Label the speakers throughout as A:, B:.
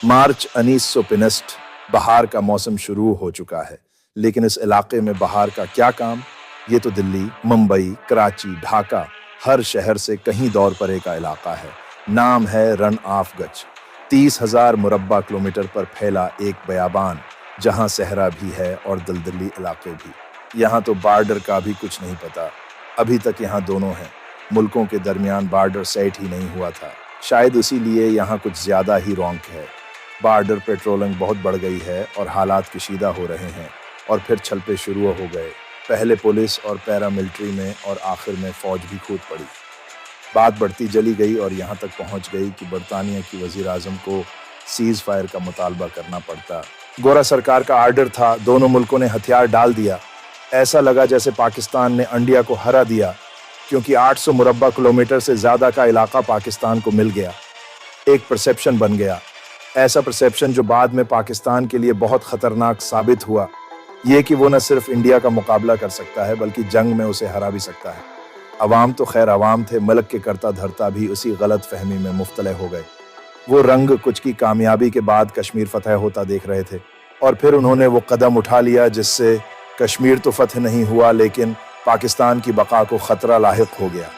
A: मार्च 1965 बहार का मौसम शुरू हो चुका है, लेकिन इस इलाके में बहार का क्या काम? ये तो दिल्ली, मुंबई, कराची, ढाका, हर शहर से कहीं दौर परे का इलाका है। नाम है रण ऑफ कच्छ। 30,000 मुरब्बा किलोमीटर पर फैला एक बयाबान, जहां सहरा भी है और दलदली इलाके भी। यहाँ तो बॉर्डर का भी कुछ नहीं पता। अभी तक यहाँ दोनों हैं। मुल्कों के दरमियान बॉर्डर सेट ही नहीं हुआ था। शायद इसीलिए यहाँ कुछ ज्यादा ही रौनक है। बॉर्डर पेट्रोलिंग बहुत बढ़ गई है और हालात कशीदा हो रहे हैं, और फिर छलपे शुरू हो गए। पहले पुलिस और पैरामिलिट्री में और आखिर में फौज भी कूद पड़ी। बात बढ़ती चली गई और यहाँ तक पहुँच गई कि बरतानिया की वजीर आजम को सीज फायर का मुतालबा करना पड़ता। गोरा सरकार का आर्डर था, दोनों मुल्कों ने हथियार डाल दिया। ऐसा लगा जैसे पाकिस्तान ने इंडिया को हरा दिया, क्योंकि 800 मुरब्बा किलोमीटर से ज़्यादा का इलाका पाकिस्तान को मिल गया। एक परसेप्शन बन गया, ऐसा परसेप्शन जो बाद में पाकिस्तान के लिए बहुत ख़तरनाक साबित हुआ। ये कि वो न सिर्फ इंडिया का मुकाबला कर सकता है, बल्कि जंग में उसे हरा भी सकता है। अवाम तो खैर अवाम थे, मुल्क के करता धरता भी उसी गलत फहमी में मुफ्तले हो गए। वो रंग कुछ की कामयाबी के बाद कश्मीर फतह होता देख रहे थे, और फिर उन्होंने वो कदम उठा लिया जिससे कश्मीर तो फतह नहीं हुआ, लेकिन पाकिस्तान की बका को ख़तरा लाहिक हो गया।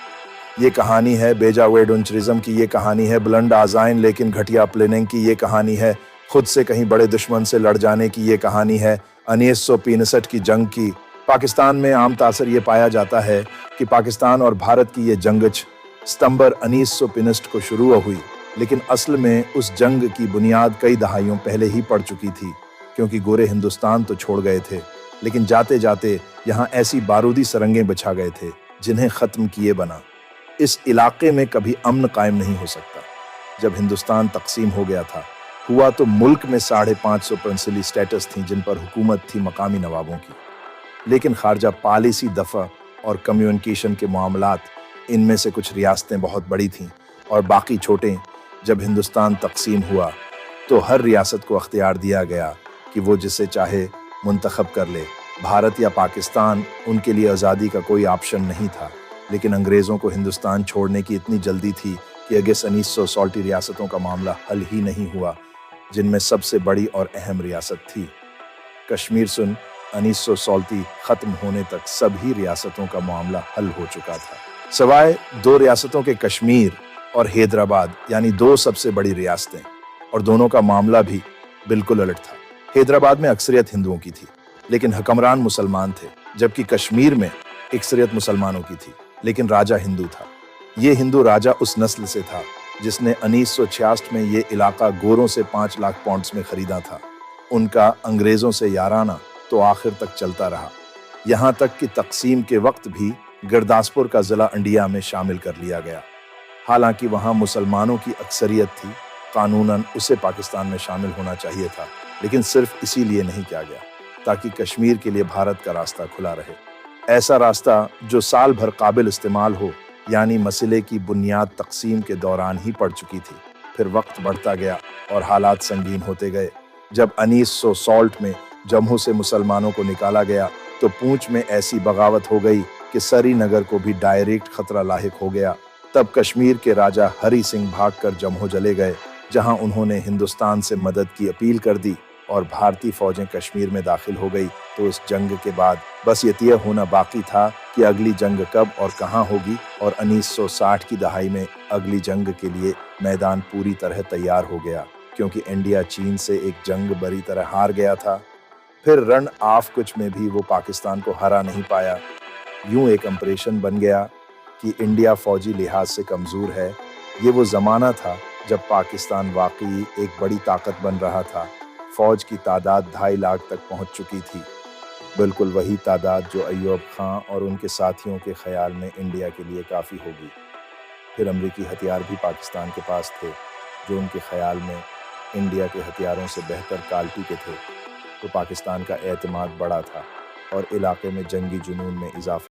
A: ये कहानी है बेजावेडुनचरिज्म की, ये कहानी है बुलंद आज़ाइन लेकिन घटिया प्लानिंग की, ये कहानी है खुद से कहीं बड़े दुश्मन से लड़ जाने की, ये कहानी है 1965 की जंग की। पाकिस्तान में आम तासर ये पाया जाता है कि पाकिस्तान और भारत की ये जंग सितंबर 1965 को शुरू हुई, लेकिन असल में उस जंग की बुनियाद कई दहाइयों पहले ही पड़ चुकी थी, क्योंकि गोरे हिंदुस्तान तो छोड़ गए थे, लेकिन जाते जाते यहाँ ऐसी बारूदी सरंगें बिछा गए थे जिन्हें ख़त्म किए बना इस इलाके में कभी अमन कायम नहीं हो सकता। जब हिंदुस्तान तकसीम हो गया था, हुआ तो मुल्क में 550 प्रिंसिपल स्टेटस थी जिन पर हुकूमत थी मकामी नवाबों की, लेकिन खारजा पॉलिसी दफ़ा और कम्युनिकेशन के मामलात, इनमें से कुछ रियासतें बहुत बड़ी थीं और बाकी छोटे। जब हिंदुस्तान तकसीम हुआ तो हर रियासत को अख्तियार दिया गया कि वो जिसे चाहे मुंतखब कर ले। भारत या पाकिस्तान, उनके लिए आज़ादी का कोई ऑप्शन नहीं था, लेकिन अंग्रेज़ों को हिंदुस्तान छोड़ने की इतनी जल्दी थी कि अगस्त 1960 रियासतों का मामला हल ही नहीं हुआ, जिनमें सबसे बड़ी और अहम रियासत थी कश्मीर। 1960 ख़त्म होने तक सभी रियासतों का मामला हल हो चुका था, सवाए दो रियासतों के, कश्मीर और हैदराबाद, यानी दो सबसे बड़ी रियासतें, और दोनों का मामला भी बिल्कुल उलट था। हैदराबाद में अक्सरियत हिंदुओं की थी, लेकिन हुक्मरान मुसलमान थे, जबकि कश्मीर में अक्सरियत मुसलमानों की थी, लेकिन राजा हिंदू था। ये हिंदू राजा उस नस्ल से था जिसने 1966 में ये इलाका गोरों से 5 लाख पाउंड्स में खरीदा था। उनका अंग्रेज़ों से याराना तो आखिर तक चलता रहा, यहाँ तक कि तकसीम के वक्त भी गुरदासपुर का ज़िला इंडिया में शामिल कर लिया गया। हालांकि वहाँ मुसलमानों की अक्सरियत थी, कानूनन उसे पाकिस्तान में शामिल होना चाहिए था, लेकिन सिर्फ इसीलिए नहीं किया गया ताकि कश्मीर के लिए भारत का रास्ता खुला रहे, ऐसा रास्ता जो साल भर काबिल इस्तेमाल हो, यानी मसले की बुनियाद तकसीम के दौरान ही पड़ चुकी थी। फिर वक्त बढ़ता गया और हालात संगीन होते गए। जब 1960 में जम्मू से मुसलमानों को निकाला गया तो पूंछ में ऐसी बगावत हो गई कि श्रीनगर को भी डायरेक्ट खतरा लाहिक हो गया। तब कश्मीर के राजा हरि सिंह भागकर जम्मू चले गए, जहां उन्होंने हिंदुस्तान से मदद की अपील कर दी और भारतीय फौजें कश्मीर में दाखिल हो गई। तो इस जंग के बाद बस ये तय होना बाकी था कि अगली जंग कब और कहां होगी, और 1960 की दहाई में अगली जंग के लिए मैदान पूरी तरह तैयार हो गया, क्योंकि इंडिया चीन से एक जंग बुरी तरह हार गया था। फिर रण ऑफ कच्छ में भी वो पाकिस्तान को हरा नहीं पाया। यूं एक इंप्रेशन बन गया कि इंडिया फौजी लिहाज से कमज़ोर है। ये वो ज़माना था जब पाकिस्तान वाकई एक बड़ी ताकत बन रहा था। फौज की तादाद 2.5 लाख तक पहुंच चुकी थी, बिल्कुल वही तादाद जो अय्यूब खां और उनके साथियों के ख्याल में इंडिया के लिए काफ़ी होगी। फिर अमरीकी हथियार भी पाकिस्तान के पास थे, जो उनके ख्याल में इंडिया के हथियारों से बेहतर क्वालिटी के थे। तो पाकिस्तान का एतमाद बढ़ा था और इलाके में जंगी जुनून में इजाफा